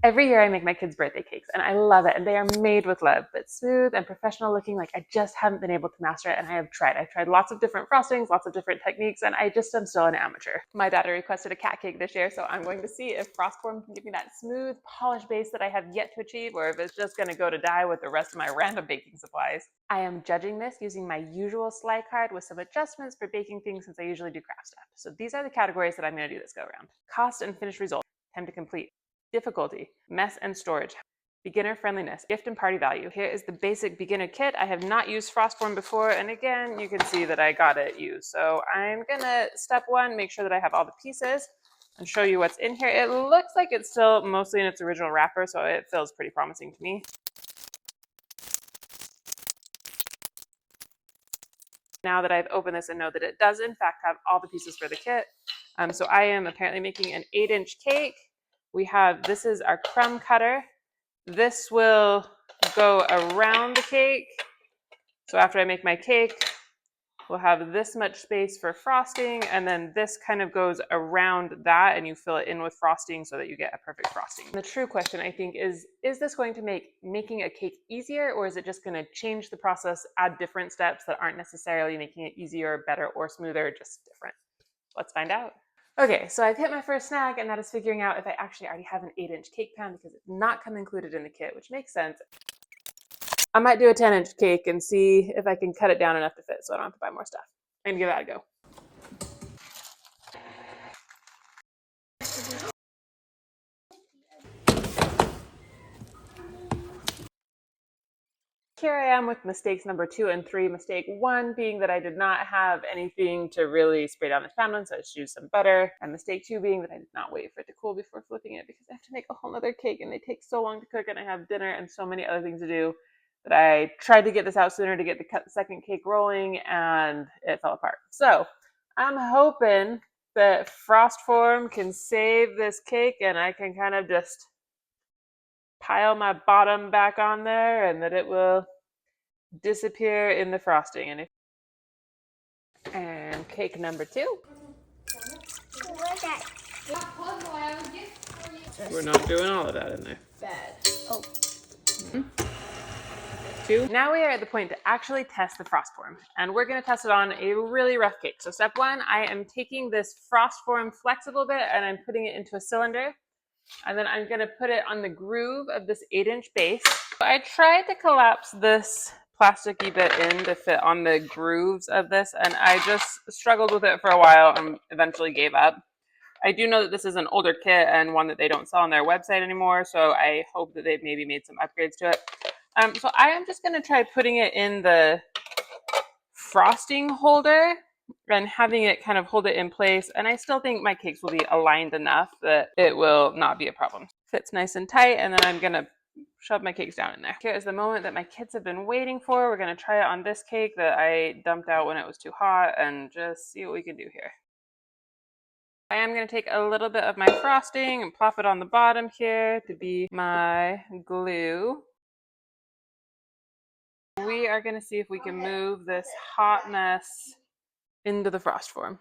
Every year I make my kids' birthday cakes and I love it, and they are made with love, but smooth and professional looking. Like, I just haven't been able to master it, and I've tried lots of different frostings, lots of different techniques, and I just am still an amateur. My daughter requested a cat cake this year, so I'm going to see if Frostform can give me that smooth, polished base that I have yet to achieve, or if it's just going to go to die with the rest of my random baking supplies. I am judging this using my usual slide card with some adjustments for baking things since I usually do craft stuff. So these are the categories that I'm going to do this go around: cost and finished result, time to complete, difficulty, mess and storage, beginner friendliness, gift and party value. Here is the basic beginner kit. I have not used Frostform before, and again, you can see that I got it used. So I'm gonna, step one, make sure that I have all the pieces and show you what's in here. It looks like it's still mostly in its original wrapper, so it feels pretty promising to me. Now that I've opened this and know that it does in fact have all the pieces for the kit. So I am apparently making an 8-inch cake. We have, this is our crumb cutter. This will go around the cake. So after I make my cake, we'll have this much space for frosting, and then this kind of goes around that and you fill it in with frosting so that you get a perfect frosting. The true question, I think, is this going to make making a cake easier, or is it just going to change the process, add different steps that aren't necessarily making it easier, better, or smoother, just different? Let's find out. Okay, so I've hit my first snag, and that is figuring out if I actually already have an 8-inch cake pan, because it's not come included in the kit, which makes sense. I might do a 10-inch cake and see if I can cut it down enough to fit so I don't have to buy more stuff. I'm gonna give that a go. Here I am with mistakes number 2 and 3. Mistake 1 being that I did not have anything to really spray down this pan on, so I just used some butter. And mistake 2 being that I did not wait for it to cool before flipping it, because I have to make a whole other cake and they take so long to cook, and I have dinner and so many other things to do that I tried to get this out sooner to get the second cake rolling, and it fell apart. So I'm hoping that Frostform can save this cake and I can kind of just pile my bottom back on there and that it will disappear in the frosting. And cake number 2. We're not doing all of that in there. Bad. Oh. 2. Now we are at the point to actually test the Frostform, and we're going to test it on a really rough cake. So step 1, I am taking this Frostform flexible bit and I'm putting it into a cylinder, and then I'm going to put it on the groove of this 8-inch base. I tried to collapse this plasticky bit in to fit on the grooves of this, and I just struggled with it for a while and eventually gave up. I do know that this is an older kit and one that they don't sell on their website anymore, so I hope that they've maybe made some upgrades to it. So I am just going to try putting it in the frosting holder and having it kind of hold it in place, and I still think my cakes will be aligned enough that it will not be a problem. Fits nice and tight, and then I'm going to shove my cakes down in there. Here is the moment that my kids have been waiting for. We're going to try it on this cake that I dumped out when it was too hot and just see what we can do here. I am going to take a little bit of my frosting and plop it on the bottom here to be my glue. We are going to see if we can move this hot mess into the Frostform.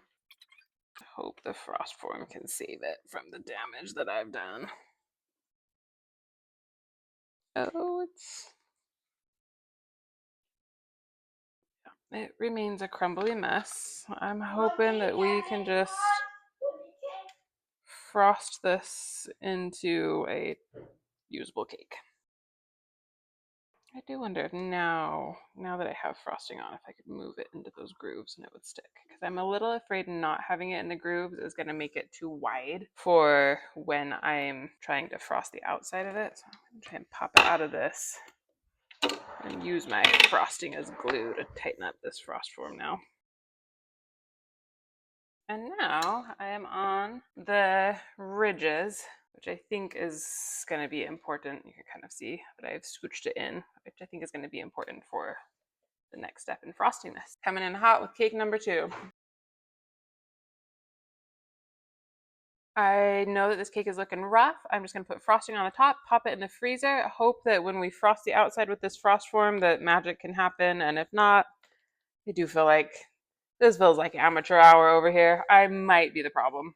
I hope the Frostform can save it from the damage that I've done. Oh, it remains a crumbly mess. I'm hoping that we can just frost this into a usable cake. I do wonder if now that I have frosting on, if I could move it into those grooves and it would stick. Because I'm a little afraid not having it in the grooves is going to make it too wide for when I'm trying to frost the outside of it. So I'm going to try and pop it out of this and use my frosting as glue to tighten up this Frostform now. And now I am on the ridges, which I think is going to be important. You can kind of see that I've scooched it in, which I think is going to be important for the next step in frosting this. Coming in hot with cake number 2. I know that this cake is looking rough. I'm just going to put frosting on the top, pop it in the freezer. I hope that when we frost the outside with this Frostform that magic can happen, and if not, I do feel like this feels like amateur hour over here. I might be the problem.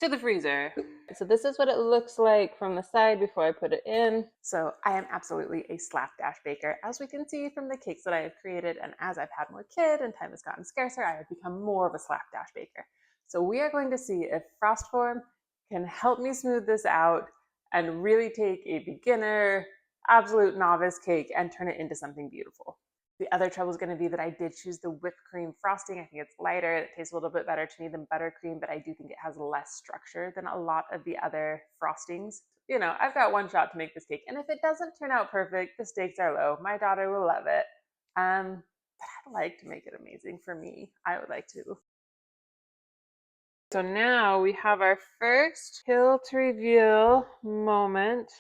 to the freezer. So this is what it looks like from the side before I put it in. So I am absolutely a slapdash baker, as we can see from the cakes that I have created. And as I've had more kids and time has gotten scarcer, I have become more of a slapdash baker. So we are going to see if frost form can help me smooth this out and really take a beginner, absolute novice cake and turn it into something beautiful. The other trouble is going to be that I did choose the whipped cream frosting. I think it's lighter. It tastes a little bit better to me than buttercream, but I do think it has less structure than a lot of the other frostings. You know, I've got one shot to make this cake, and if it doesn't turn out perfect, the stakes are low. My daughter will love it. But I'd like to make it amazing for me. I would like to. So now we have our first hill to reveal moment.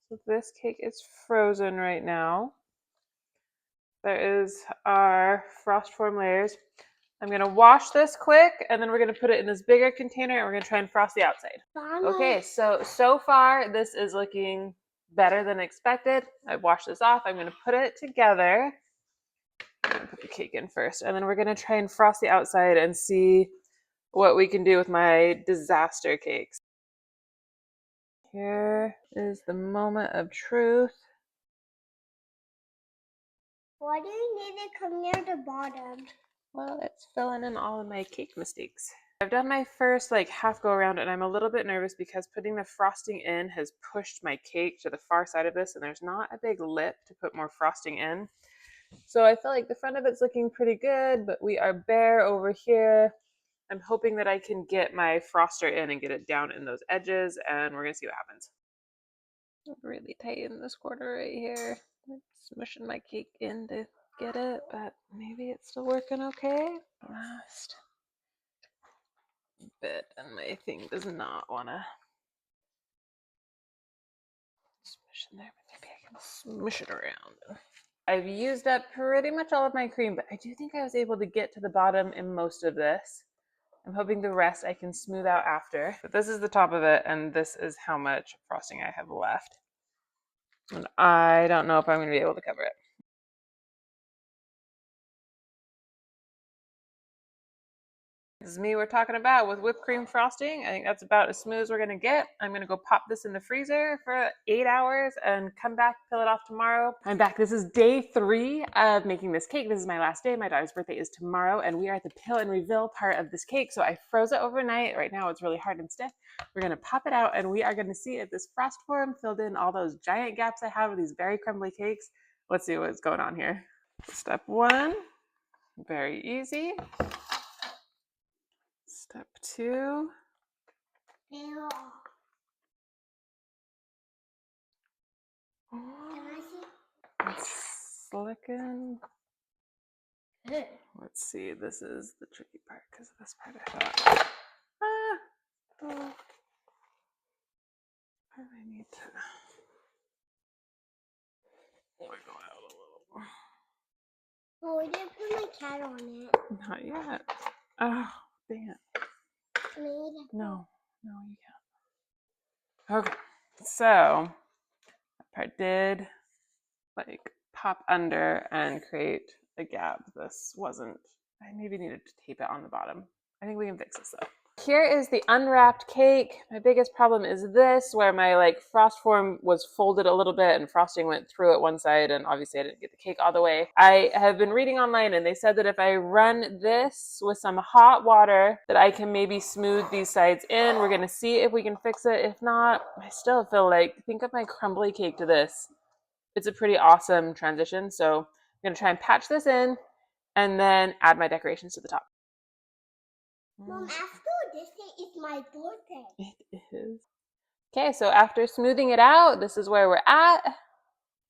So this cake is frozen right now. There is our frost form layers. I'm gonna wash this quick and then we're gonna put it in this bigger container and we're gonna try and frost the outside. Okay, so far this is looking better than expected. I washed this off. I'm gonna put it together. I'm gonna put the cake in first and then we're gonna try and frost the outside and see what we can do with my disaster cakes. Here is the moment of truth. Why do you need to come near the bottom? Well, it's filling in all of my cake mistakes. I've done my first half go around and I'm a little bit nervous because putting the frosting in has pushed my cake to the far side of this and there's not a big lip to put more frosting in. So I feel like the front of it's looking pretty good, but we are bare over here. I'm hoping that I can get my froster in and get it down in those edges and we're gonna see what happens. Really tighten this corner right here. I'm smushing my cake in to get it, but maybe it's still working okay. Last bit, and my thing does not want to smush in there, but maybe I can smush it around. I've used up pretty much all of my cream, but I do think I was able to get to the bottom in most of this. I'm hoping the rest I can smooth out after. But this is the top of it, and this is how much frosting I have left. And I don't know if I'm going to be able to cover it. This is me we're talking about with whipped cream frosting. I think that's about as smooth as we're gonna get. I'm gonna go pop this in the freezer for 8 hours and come back, peel it off tomorrow. I'm back. This is day 3 of making this cake. This is my last day. My daughter's birthday is tomorrow and we are at the peel and reveal part of this cake. So I froze it overnight. Right now it's really hard and stiff. We're gonna pop it out and we are gonna see if this frost form filled in all those giant gaps I have with these very crumbly cakes. Let's see what's going on here. Step 1, very easy. Step 2. Ew. Can I see? It's slicking. Let's see. This is the tricky part because this part I thought. I need to wiggle out a little. Oh, I didn't put my cat on it. Not yet. Oh, dang it. No, you can't. Okay, so that part did pop under and create a gap. This wasn't, I maybe needed to tape it on the bottom. I think we can fix this though. Here is the unwrapped cake. My biggest problem is this, where my frost form was folded a little bit and frosting went through it one side, and obviously I didn't get the cake all the way. I have been reading online and they said that if I run this with some hot water that I can maybe smooth these sides in. We're gonna see if we can fix it. If not, I still feel think of my crumbly cake to this. It's a pretty awesome transition. So I'm gonna try and patch this in and then add my decorations to the top. Mom, after this day is my birthday. It is. Okay, so after smoothing it out, this is where we're at.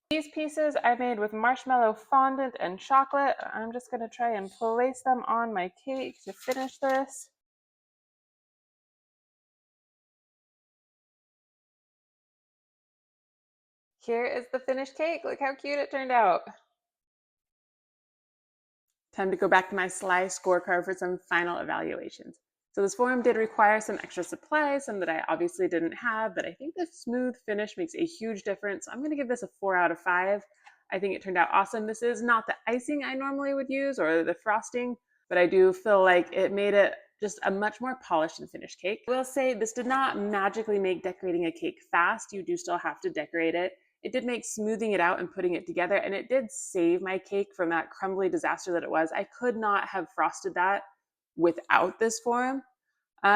These pieces I made with marshmallow fondant and chocolate. I'm just gonna try and place them on my cake to finish this. Here is the finished cake. Look how cute it turned out. Time to go back to my Sly scorecard for some final evaluations. So this form did require some extra supplies, some that I obviously didn't have, but I think the smooth finish makes a huge difference. So I'm gonna give this a 4 out of 5. I think it turned out awesome. This is not the icing I normally would use or the frosting, but I do feel like it made it just a much more polished and finished cake. I will say this did not magically make decorating a cake fast. You do still have to decorate it. It did make smoothing it out and putting it together, and it did save my cake from that crumbly disaster that it was. I could not have frosted that without this form. So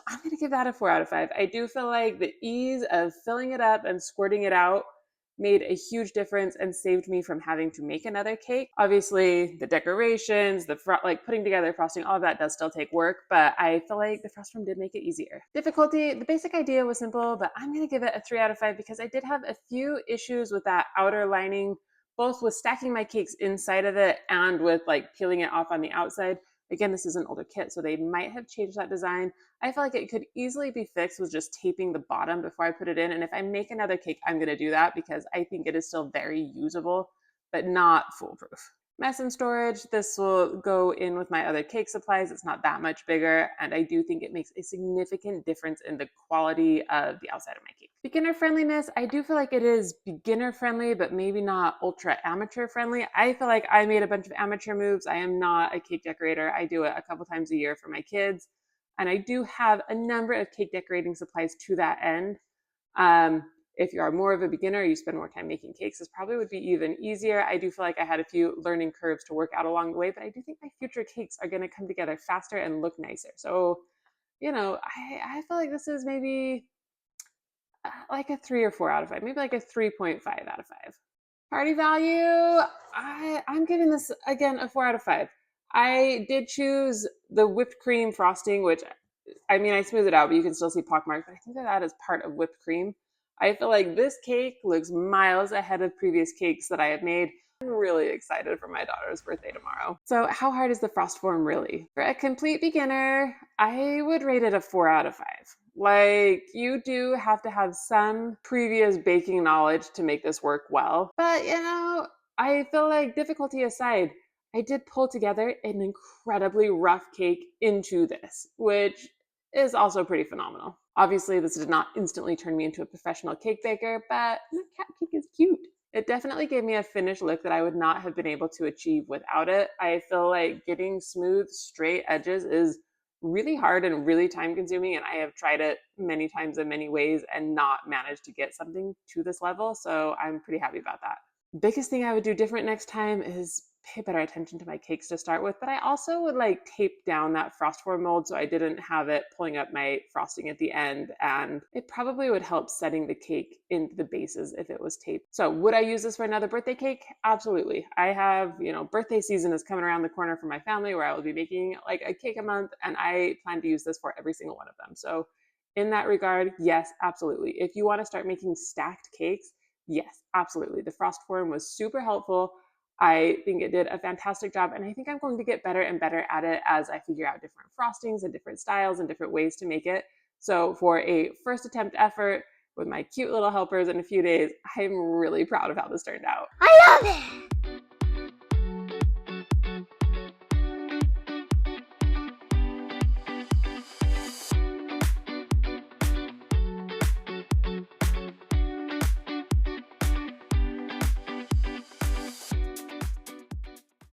I'm going to give that a 4 out of 5. I do feel like the ease of filling it up and squirting it out made a huge difference and saved me from having to make another cake. Obviously, the decorations, like putting together frosting, all of that does still take work, but I feel like the frost form did make it easier. Difficulty, the basic idea was simple, but I'm going to give it a 3 out of 5 because I did have a few issues with that outer lining, both with stacking my cakes inside of it and with like peeling it off on the outside. Again, this is an older kit, so they might have changed that design. I feel like it could easily be fixed with just taping the bottom before I put it in. And if I make another cake, I'm going to do that because I think it is still very usable, but not foolproof. Mess and storage, this will go in with my other cake supplies. It's not that much bigger, and I do think it makes a significant difference in the quality of the outside of my cake. Beginner friendliness, I do feel like it is beginner friendly, but maybe not ultra amateur friendly. I feel like I made a bunch of amateur moves. I am not a cake decorator. I do it a couple times a year for my kids, and I do have a number of cake decorating supplies to that end. If you are more of a beginner, you spend more time making cakes, this probably would be even easier. I do feel like I had a few learning curves to work out along the way, but I do think my future cakes are going to come together faster and look nicer. So, I feel like this is maybe like a 3 or 4 out of 5, maybe like a 3.5 out of 5. Party value, I'm giving this again a 4 out of 5. I did choose the whipped cream frosting, which I smoothed it out, but you can still see pockmarks. But I think that is part of whipped cream. I feel like this cake looks miles ahead of previous cakes that I have made. I'm really excited for my daughter's birthday tomorrow. So how hard is the frost form really? For a complete beginner, I would rate it a 4 out of 5. Like, you do have to have some previous baking knowledge to make this work well. But, I feel like, difficulty aside, I did pull together an incredibly rough cake into this, which is also pretty phenomenal. Obviously, this did not instantly turn me into a professional cake baker, but my cat cake is cute. It definitely gave me a finished look that I would not have been able to achieve without it. I feel like getting smooth, straight edges is really hard and really time consuming, and I have tried it many times in many ways and not managed to get something to this level, so I'm pretty happy about that. Biggest thing I would do different next time is pay better attention to my cakes to start with, but I also would like tape down that frost form mold so I didn't have it pulling up my frosting at the end, and it probably would help setting the cake into the bases if it was taped. So would I use this for another birthday cake? Absolutely. I have, birthday season is coming around the corner for my family where I will be making like a cake a month, and I plan to use this for every single one of them. So in that regard, yes, absolutely. If you want to start making stacked cakes, yes, absolutely. The frost form was super helpful. I think it did a fantastic job, and I think I'm going to get better and better at it as I figure out different frostings and different styles and different ways to make it. So for a first attempt effort with my cute little helpers in a few days, I'm really proud of how this turned out. I love it!